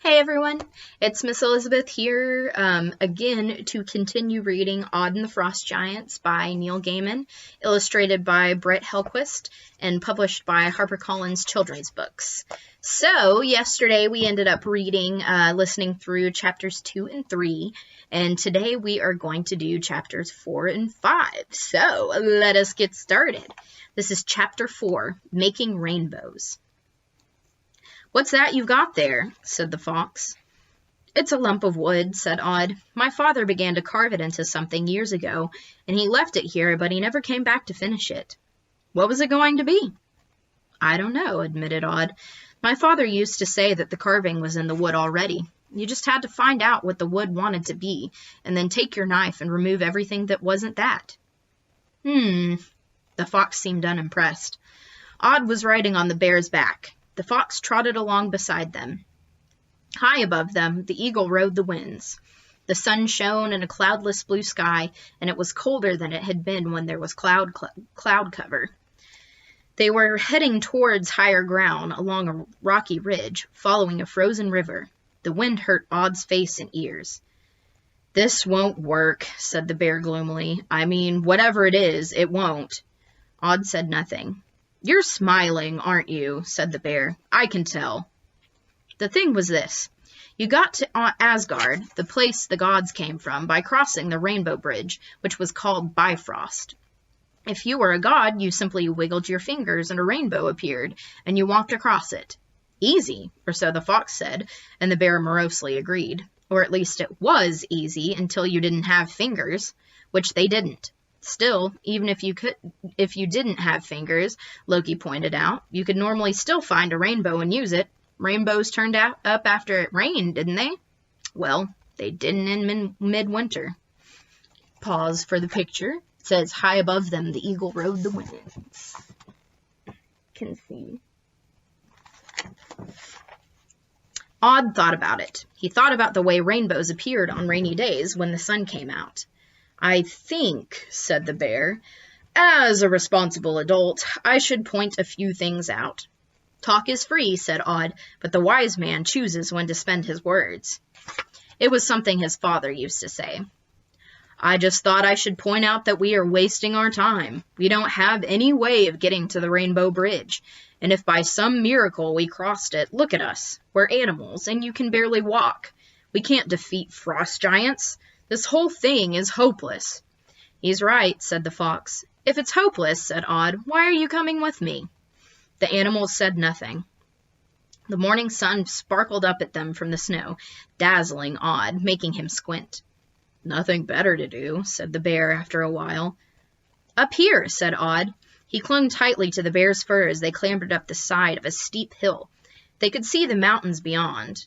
Hey everyone, it's Miss Elizabeth here again to continue reading Odd and the Frost Giants by Neil Gaiman, illustrated by Brett Helquist, and published by HarperCollins Children's Books. So, yesterday we ended up listening through chapters 2 and 3, and today we are going to do chapters 4 and 5. So, let us get started. This is chapter 4, Making Rainbows. "What's that you've got there?" said the fox. "It's a lump of wood," said Odd. "My father began to carve it into something years ago, and he left it here, but he never came back to finish it." "What was it going to be?" "I don't know," admitted Odd. "My father used to say that the carving was in the wood already. You just had to find out what the wood wanted to be, and then take your knife and remove everything that wasn't that." The fox seemed unimpressed. Odd was riding on the bear's back. The fox trotted along beside them. High above them, the eagle rode the winds. The sun shone in a cloudless blue sky, and it was colder than it had been when there was cloud cover. They were heading towards higher ground along a rocky ridge, following a frozen river. The wind hurt Odd's face and ears. "This won't work," said the bear gloomily. "I mean, whatever it is, it won't." Odd said nothing. "You're smiling, aren't you?" said the bear. "I can tell." "The thing was this. You got to Asgard, the place the gods came from, by crossing the Rainbow Bridge, which was called Bifrost. If you were a god, you simply wiggled your fingers and a rainbow appeared, and you walked across it. Easy, or so the fox said, and the bear morosely agreed. Or at least it was easy until you didn't have fingers, which they didn't. Still, even if you didn't have fingers, Loki pointed out, you could normally still find a rainbow and use it. Rainbows turned up after it rained, didn't they? Well, they didn't in midwinter." Pause for the picture. It says, "High above them, the eagle rode the winds." Can see. Odd thought about it. He thought about the way rainbows appeared on rainy days when the sun came out. "I think," said the bear, "as a responsible adult, I should point a few things out." "Talk is free," said Odd, "but the wise man chooses when to spend his words." It was something his father used to say. "I just thought I should point out that we are wasting our time. We don't have any way of getting to the Rainbow Bridge, and if by some miracle we crossed it, look at us. We're animals, and you can barely walk. We can't defeat frost giants. This whole thing is hopeless." "He's right," said the fox. "If it's hopeless," said Odd, "why are you coming with me?" The animals said nothing. The morning sun sparkled up at them from the snow, dazzling Odd, making him squint. "Nothing better to do," said the bear after a while. "Up here," said Odd. He clung tightly to the bear's fur as they clambered up the side of a steep hill. They could see the mountains beyond.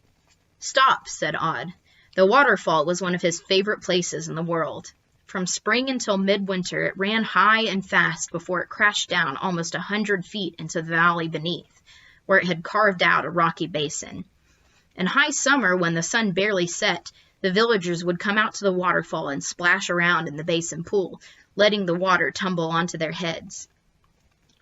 "Stop," said Odd. The waterfall was one of his favorite places in the world. From spring until midwinter, it ran high and fast before it crashed down almost 100 feet into the valley beneath, where it had carved out a rocky basin. In high summer, when the sun barely set, the villagers would come out to the waterfall and splash around in the basin pool, letting the water tumble onto their heads.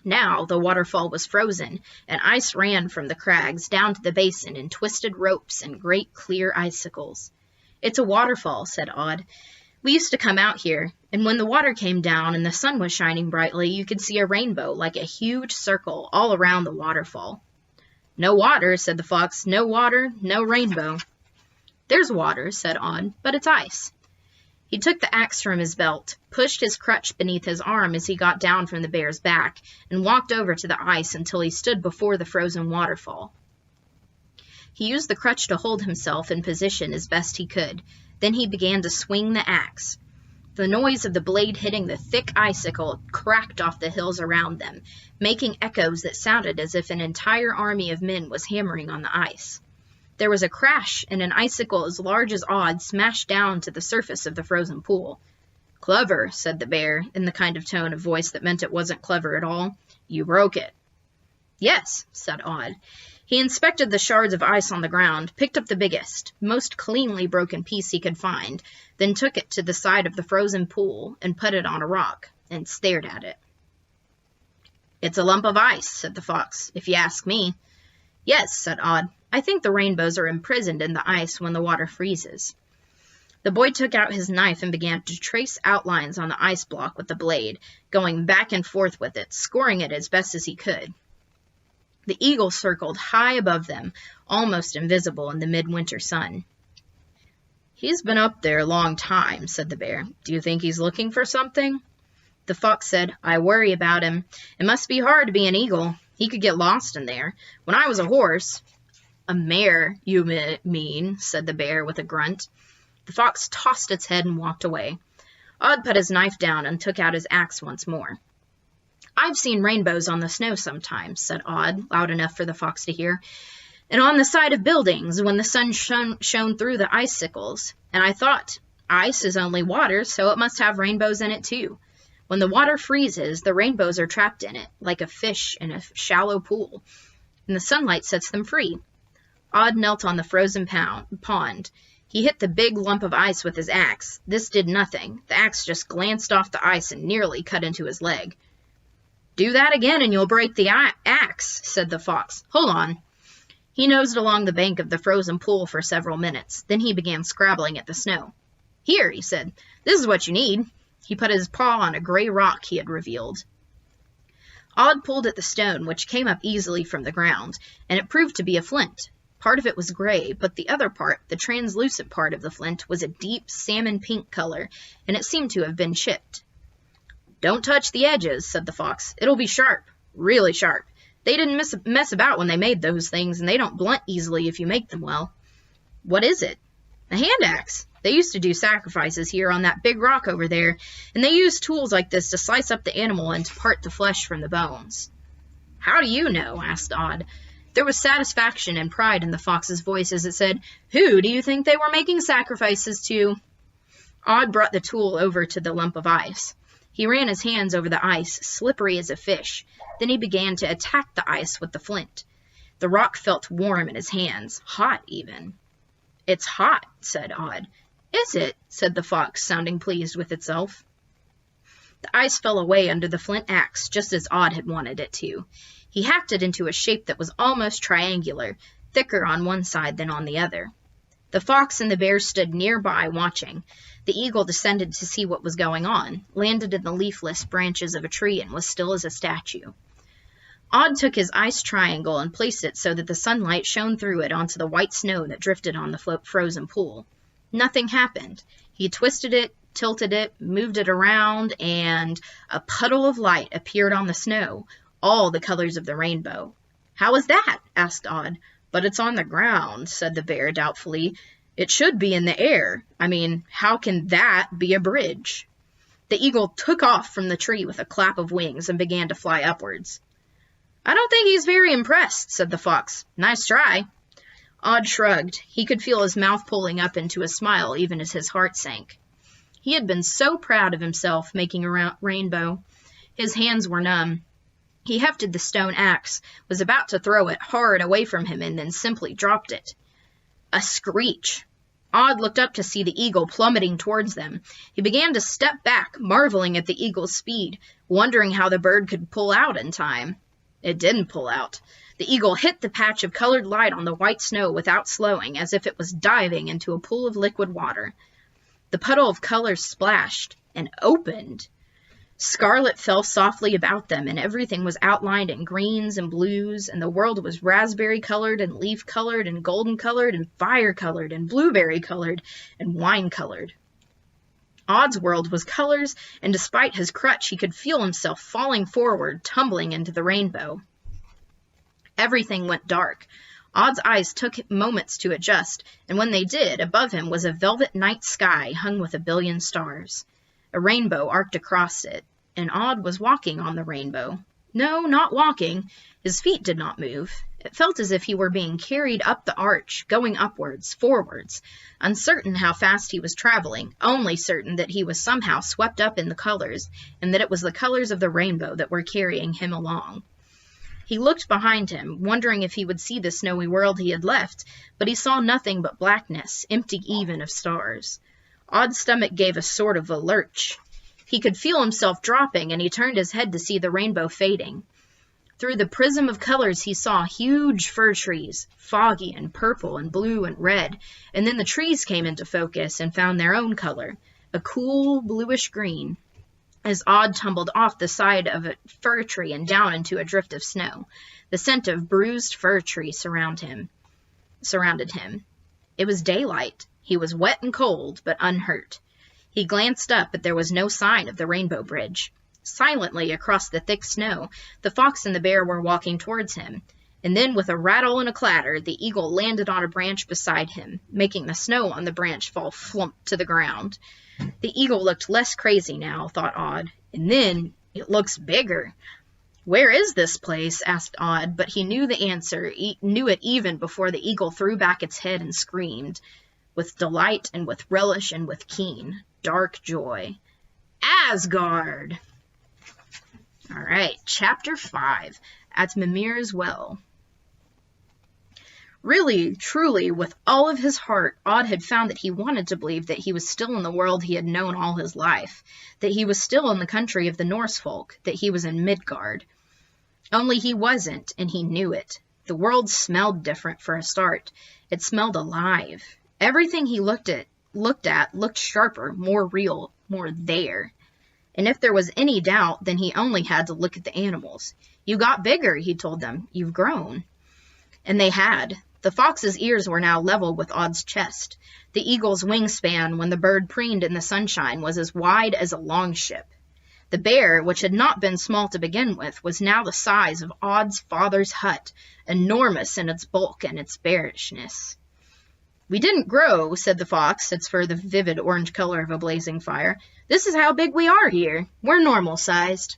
Now the waterfall was frozen, and ice ran from the crags down to the basin in twisted ropes and great clear icicles. "It's a waterfall," said Odd. "We used to come out here, and when the water came down and the sun was shining brightly, you could see a rainbow like a huge circle all around the waterfall." "No water," said the fox. "No water, no rainbow." "There's water," said Odd, "but it's ice." He took the axe from his belt, pushed his crutch beneath his arm as he got down from the bear's back, and walked over to the ice until he stood before the frozen waterfall. He used the crutch to hold himself in position as best he could. Then he began to swing the axe. The noise of the blade hitting the thick icicle cracked off the hills around them, making echoes that sounded as if an entire army of men was hammering on the ice. There was a crash, and an icicle as large as Odd smashed down to the surface of the frozen pool. "Clever," said the bear, in the kind of tone of voice that meant it wasn't clever at all. "You broke it." "Yes," said Odd. He inspected the shards of ice on the ground, picked up the biggest, most cleanly broken piece he could find, then took it to the side of the frozen pool and put it on a rock, and stared at it. "It's a lump of ice," said the fox, "if you ask me." "Yes," said Odd, I think the rainbows are imprisoned in the ice when the water freezes." The boy took out his knife and began to trace outlines on the ice block with the blade, going back and forth with it, scoring it as best as he could. The eagle circled high above them, almost invisible in the midwinter sun. "He's been up there a long time," said the bear. "Do you think he's looking for something?" The fox said, "I worry about him. It must be hard to be an eagle. He could get lost in there. When I was a horse—" "A mare, you mean," said the bear with a grunt. The fox tossed its head and walked away. Odd put his knife down and took out his axe once more. "I've seen rainbows on the snow sometimes," said Odd, loud enough for the fox to hear, "and on the side of buildings when the sun shone through the icicles. And I thought, ice is only water, so it must have rainbows in it too. When the water freezes, the rainbows are trapped in it, like a fish in a shallow pool, and the sunlight sets them free." Odd knelt on the frozen pond. He hit the big lump of ice with his axe. This did nothing. The axe just glanced off the ice and nearly cut into his leg. "Do that again and you'll break the axe," said the fox. "Hold on." He nosed along the bank of the frozen pool for several minutes. Then he began scrabbling at the snow. "Here," he said. "This is what you need." He put his paw on a gray rock he had revealed. Odd pulled at the stone, which came up easily from the ground, and it proved to be a flint. Part of it was gray, but the other part, the translucent part of the flint, was a deep salmon-pink color, and it seemed to have been chipped. "Don't touch the edges," said the fox. "It'll be sharp, really sharp. They didn't mess about when they made those things, and they don't blunt easily if you make them well." "What is it?" "A hand axe. They used to do sacrifices here on that big rock over there, and they used tools like this to slice up the animal and to part the flesh from the bones." "How do you know?" asked Odd. There was satisfaction and pride in the fox's voice as it said, "Who do you think they were making sacrifices to?" Odd brought the tool over to the lump of ice. He ran his hands over the ice, slippery as a fish. Then he began to attack the ice with the flint. The rock felt warm in his hands, hot even. "It's hot," said Odd. "Is it?" said the fox, sounding pleased with itself. The ice fell away under the flint axe, just as Odd had wanted it to. He hacked it into a shape that was almost triangular, thicker on one side than on the other. The fox and the bear stood nearby watching. The eagle descended to see what was going on, landed in the leafless branches of a tree, and was still as a statue. Odd took his ice triangle and placed it so that the sunlight shone through it onto the white snow that drifted on the frozen pool. Nothing happened. He twisted it, tilted it, moved it around, and a puddle of light appeared on the snow, all the colors of the rainbow. "How is that?" asked Odd. "But it's on the ground," said the bear doubtfully. "It should be in the air. I mean, how can that be a bridge?" The eagle took off from the tree with a clap of wings and began to fly upwards. "I don't think he's very impressed," said the fox. "Nice try." Odd shrugged. He could feel his mouth pulling up into a smile even as his heart sank. He had been so proud of himself making a rainbow. His hands were numb. He hefted the stone axe, was about to throw it hard away from him, and then simply dropped it. A screech. Odd looked up to see the eagle plummeting towards them. He began to step back, marveling at the eagle's speed, wondering how the bird could pull out in time. It didn't pull out. The eagle hit the patch of colored light on the white snow without slowing, as if it was diving into a pool of liquid water. The puddle of color splashed and opened. Scarlet fell softly about them, and everything was outlined in greens and blues, and the world was raspberry-colored and leaf-colored and golden-colored and fire-colored and blueberry-colored and wine-colored. Odd's world was colors, and despite his crutch, he could feel himself falling forward, tumbling into the rainbow. Everything went dark. Odd's eyes took moments to adjust, and when they did, above him was a velvet night sky hung with a billion stars. A rainbow arced across it, and Odd was walking on the rainbow. No, not walking. His feet did not move. It felt as if he were being carried up the arch, going upwards, forwards, uncertain how fast he was traveling, only certain that he was somehow swept up in the colors, and that it was the colors of the rainbow that were carrying him along. He looked behind him, wondering if he would see the snowy world he had left, but he saw nothing but blackness, empty even of stars. Odd's stomach gave a sort of a lurch. He could feel himself dropping, and he turned his head to see the rainbow fading. Through the prism of colors he saw huge fir trees, foggy and purple and blue and red, and then the trees came into focus and found their own color, a cool bluish green. As Odd tumbled off the side of a fir tree and down into a drift of snow, the scent of bruised fir tree surrounded him. It was daylight. He was wet and cold, but unhurt. He glanced up, but there was no sign of the rainbow bridge. Silently across the thick snow, the fox and the bear were walking towards him, and then with a rattle and a clatter, the eagle landed on a branch beside him, making the snow on the branch fall flump to the ground. The eagle looked less crazy now, thought Odd, and then it looks bigger. Where is this place? Asked Odd, but he knew the answer, knew it even before the eagle threw back its head and screamed, with delight and with relish and with keen, dark joy. Asgard! All right, Chapter 5, At Mimir's Well. Really, truly, with all of his heart, Odd had found that he wanted to believe that he was still in the world he had known all his life, that he was still in the country of the Norse folk, that he was in Midgard. Only he wasn't, and he knew it. The world smelled different for a start. It smelled alive. Everything he looked at looked sharper, more real, more there. And if there was any doubt, then he only had to look at the animals. You got bigger, he told them. You've grown. And they had. The fox's ears were now level with Odd's chest. The eagle's wingspan, when the bird preened in the sunshine, was as wide as a longship. The bear, which had not been small to begin with, was now the size of Odd's father's hut, enormous in its bulk and its bearishness. We didn't grow, said the fox, its fur the vivid orange color of a blazing fire. This is how big we are here. We're normal-sized.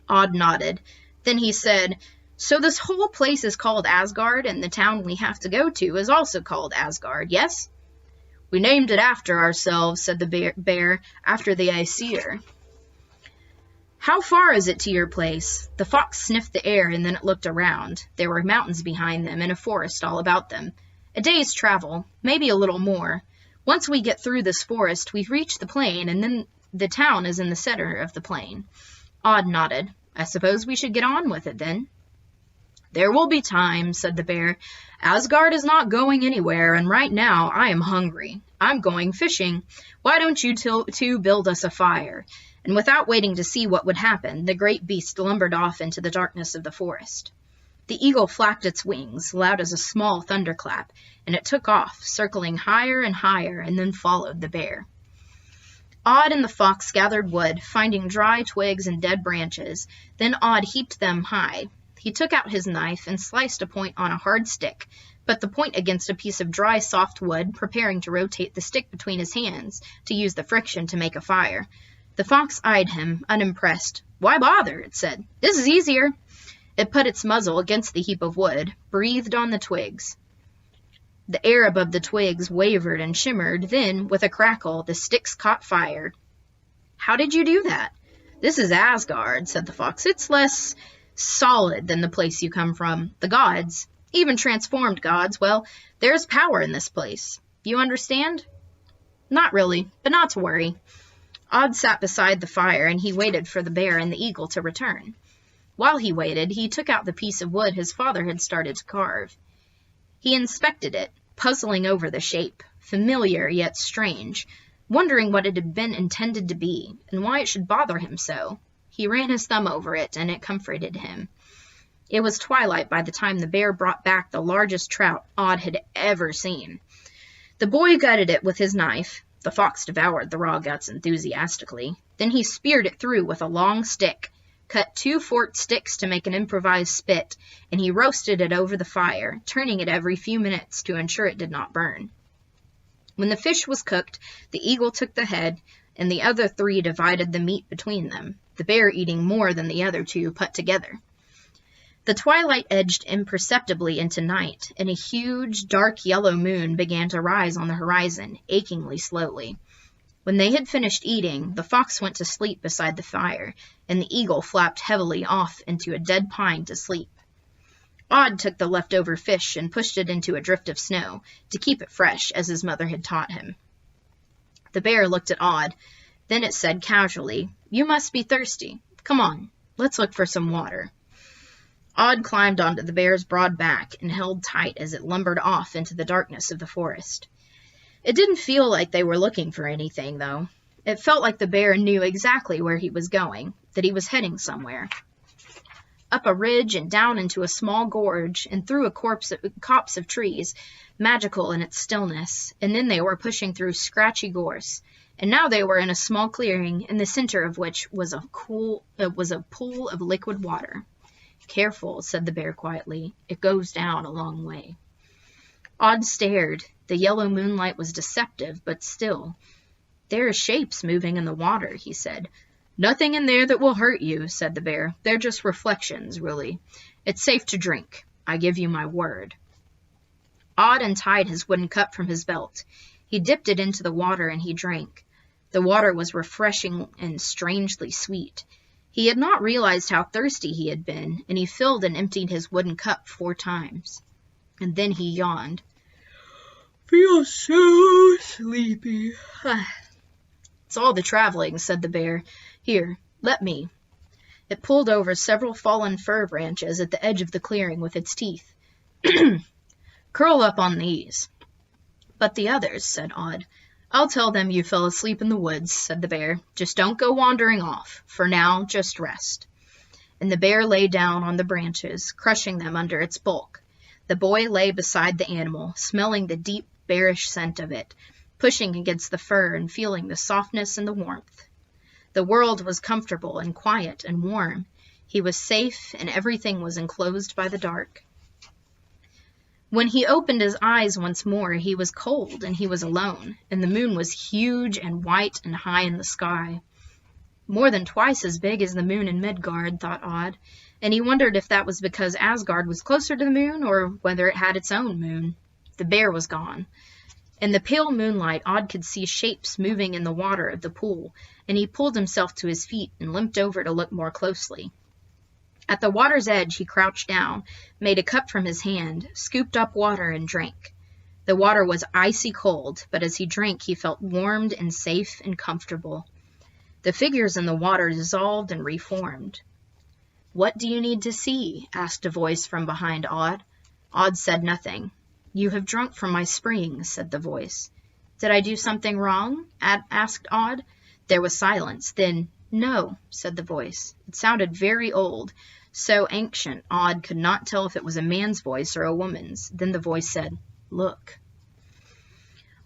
Odd nodded. Then he said, So this whole place is called Asgard, and the town we have to go to is also called Asgard, yes? We named it after ourselves, said the bear, after the Aesir. How far is it to your place? The fox sniffed the air, and then it looked around. There were mountains behind them, and a forest all about them. A day's travel, maybe a little more. Once we get through this forest, we reach the plain, and then the town is in the center of the plain. Odd nodded. I suppose we should get on with it, then. There will be time, said the bear. Asgard is not going anywhere, and right now I am hungry. I'm going fishing. Why don't you two build us a fire? And without waiting to see what would happen, the great beast lumbered off into the darkness of the forest. The eagle flapped its wings, loud as a small thunderclap, and it took off, circling higher and higher, and then followed the bear. Odd and the fox gathered wood, finding dry twigs and dead branches. Then Odd heaped them high. He took out his knife and sliced a point on a hard stick, put the point against a piece of dry, soft wood, preparing to rotate the stick between his hands to use the friction to make a fire. The fox eyed him, unimpressed. Why bother? It said. This is easier. It put its muzzle against the heap of wood, breathed on the twigs. The air above the twigs wavered and shimmered, then, with a crackle, the sticks caught fire. How did you do that? This is Asgard, said the fox. It's less solid than the place you come from. The gods, even transformed gods, well, there's power in this place. You understand? Not really, but not to worry. Odd sat beside the fire, and he waited for the bear and the eagle to return. While he waited, he took out the piece of wood his father had started to carve. He inspected it, puzzling over the shape, familiar yet strange, wondering what it had been intended to be, and why it should bother him so. He ran his thumb over it, and it comforted him. It was twilight by the time the bear brought back the largest trout Odd had ever seen. The boy gutted it with his knife. The fox devoured the raw guts enthusiastically. Then he speared it through with a long stick, cut 2 forked sticks to make an improvised spit, and he roasted it over the fire, turning it every few minutes to ensure it did not burn. When the fish was cooked, the eagle took the head, and the other 3 divided the meat between them, the bear eating more than the other 2 put together. The twilight edged imperceptibly into night, and a huge, dark yellow moon began to rise on the horizon, achingly slowly. When they had finished eating, the fox went to sleep beside the fire, and the eagle flapped heavily off into a dead pine to sleep. Odd took the leftover fish and pushed it into a drift of snow, to keep it fresh, as his mother had taught him. The bear looked at Odd. Then it said casually, You must be thirsty. Come on, let's look for some water. Odd climbed onto the bear's broad back and held tight as it lumbered off into the darkness of the forest. It didn't feel like they were looking for anything, though. It felt like the bear knew exactly where he was going, that he was heading somewhere. Up a ridge and down into a small gorge and through a copse of trees, magical in its stillness, and then they were pushing through scratchy gorse, and now they were in a small clearing, in the center of which was a pool of liquid water. "Careful," said the bear quietly. "It goes down a long way." Odd stared. The yellow moonlight was deceptive, but still. "There are shapes moving in the water," he said. "Nothing in there that will hurt you," said the bear. "They're just reflections, really. It's safe to drink. I give you my word." Odd untied his wooden cup from his belt. He dipped it into the water and he drank. The water was refreshing and strangely sweet. He had not realized how thirsty he had been, and he filled and emptied his wooden cup 4 times. And then he yawned. "Feel so sleepy." "It's all the traveling," said the bear. "Here, let me." It pulled over several fallen fir branches at the edge of the clearing with its teeth. "Curl up on these." "But the others," said Odd. "I'll tell them you fell asleep in the woods," said the bear. "Just don't go wandering off. For now, just rest." And the bear lay down on the branches, crushing them under its bulk. The boy lay beside the animal, smelling the deep, bearish scent of it, pushing against the fur and feeling the softness and the warmth. The world was comfortable and quiet and warm. He was safe, and everything was enclosed by the dark. When he opened his eyes once more, he was cold and he was alone, and the moon was huge and white and high in the sky. More than twice as big as the moon in Midgard, thought Odd, and he wondered if that was because Asgard was closer to the moon or whether it had its own moon. The bear was gone. In the pale moonlight, Odd could see shapes moving in the water of the pool, and he pulled himself to his feet and limped over to look more closely. At the water's edge, he crouched down, made a cup from his hand, scooped up water, and drank. The water was icy cold, but as he drank, he felt warmed and safe and comfortable. The figures in the water dissolved and reformed. "What do you need to see?" asked a voice from behind Odd. Odd said nothing. "You have drunk from my spring," said the voice. "Did I do something wrong?" asked Odd. There was silence. Then, "No," said the voice. It sounded very old, so ancient Odd could not tell if it was a man's voice or a woman's. Then the voice said, "Look."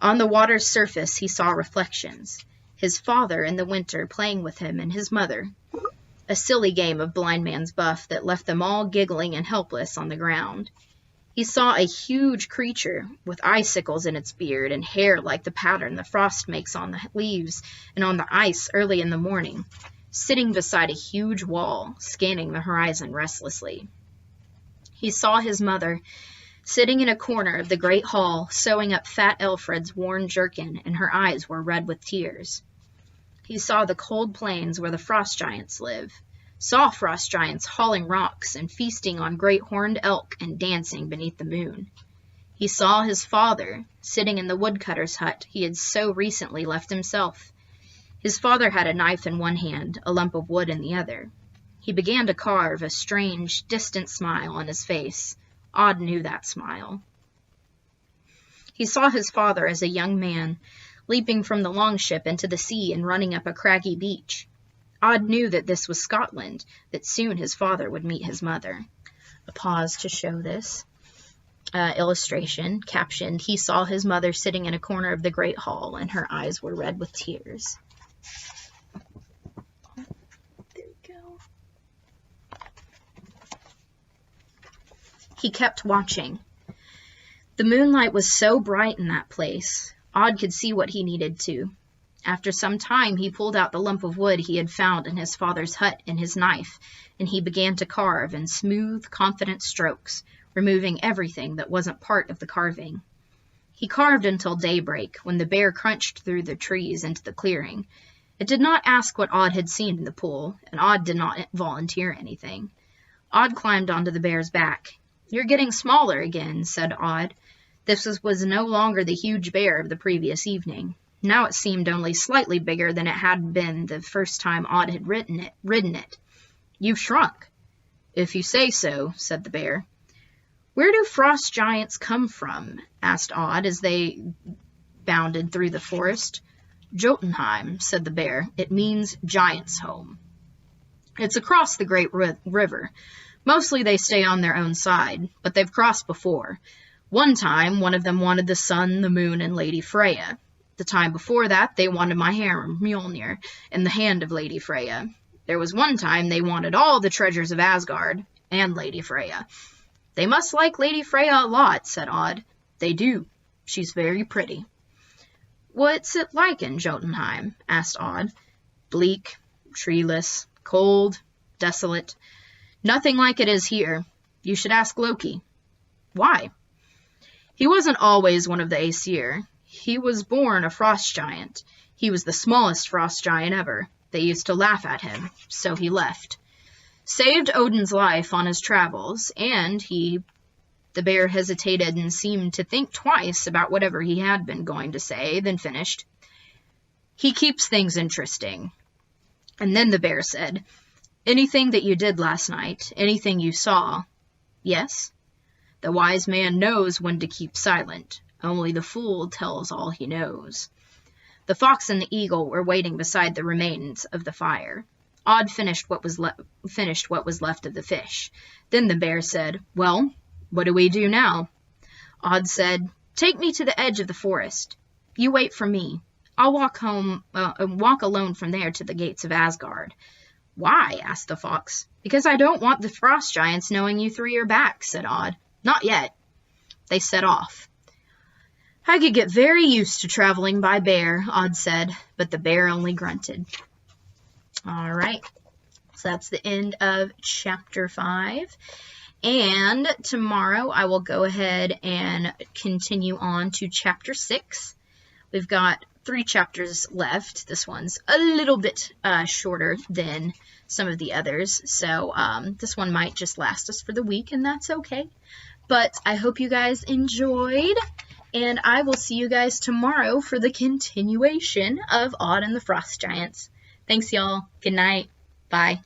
On the water's surface he saw reflections. His father in the winter playing with him and his mother. A silly game of blind man's buff that left them all giggling and helpless on the ground. He saw a huge creature with icicles in its beard and hair like the pattern the frost makes on the leaves and on the ice early in the morning, sitting beside a huge wall, scanning the horizon restlessly. He saw his mother, sitting in a corner of the great hall, sewing up fat Elfred's worn jerkin, and her eyes were red with tears. He saw the cold plains where the frost giants live, saw frost giants hauling rocks and feasting on great horned elk and dancing beneath the moon. He saw his father, sitting in the woodcutter's hut he had so recently left himself. His father had a knife in one hand, a lump of wood in the other. He began to carve, a strange, distant smile on his face. Odd knew that smile. He saw his father as a young man, leaping from the longship into the sea and running up a craggy beach. Odd knew that this was Scotland, that soon his father would meet his mother. A pause to show this. Illustration, captioned, "He saw his mother sitting in a corner of the great hall, and her eyes were red with tears." There we go. He kept watching. The moonlight was so bright in that place. Odd could see what he needed to. After some time, he pulled out the lump of wood he had found in his father's hut and his knife, and he began to carve in smooth, confident strokes, removing everything that wasn't part of the carving. He carved until daybreak, when the bear crunched through the trees into the clearing. It did not ask what Odd had seen in the pool, and Odd did not volunteer anything. Odd climbed onto the bear's back. "You're getting smaller again," said Odd. This was no longer the huge bear of the previous evening. Now it seemed only slightly bigger than it had been the first time Odd had ridden it. "You've shrunk." If you say so, said the bear. Where do frost giants come from? Asked Odd as they bounded through the forest. Jotunheim, said the bear. It means giant's home. It's across the great river. Mostly they stay on their own side, but they've crossed before. One time, one of them wanted the sun, the moon, and Lady Freya. The time before that, they wanted my harem, Mjolnir, and the hand of Lady Freya. There was one time they wanted all the treasures of Asgard, and Lady Freya. They must like Lady Freya a lot, said Odd. They do. She's very pretty. What's it like in Jotunheim? Asked Odd. Bleak, treeless, cold, desolate. Nothing like it is here. You should ask Loki. Why? He wasn't always one of the Aesir. He was born a frost giant. He was the smallest frost giant ever. They used to laugh at him, so he left. Saved Odin's life on his travels, and the bear hesitated and seemed to think twice about whatever he had been going to say, then finished. He keeps things interesting. And then the bear said, Anything that you did last night, anything you saw. Yes? The wise man knows when to keep silent. Only the fool tells all he knows. The fox and the eagle were waiting beside the remains of the fire. Odd finished what was left of the fish. Then the bear said, Well, what do we do now? Odd said, Take me to the edge of the forest. You wait for me. I'll walk alone from there to the gates of Asgard. Why? Asked the fox. Because I don't want the frost giants knowing you 3 are back, said Odd. Not yet. They set off. I could get very used to traveling by bear, Odd said, but the bear only grunted. All right, so that's the end of chapter 5. And tomorrow I will go ahead and continue on to chapter 6. We've got 3 chapters left. This one's a little bit shorter than some of the others, so this one might just last us for the week, and that's okay. But I hope you guys enjoyed, and I will see you guys tomorrow for the continuation of Odd and the Frost Giants. Thanks, y'all. Good night. Bye.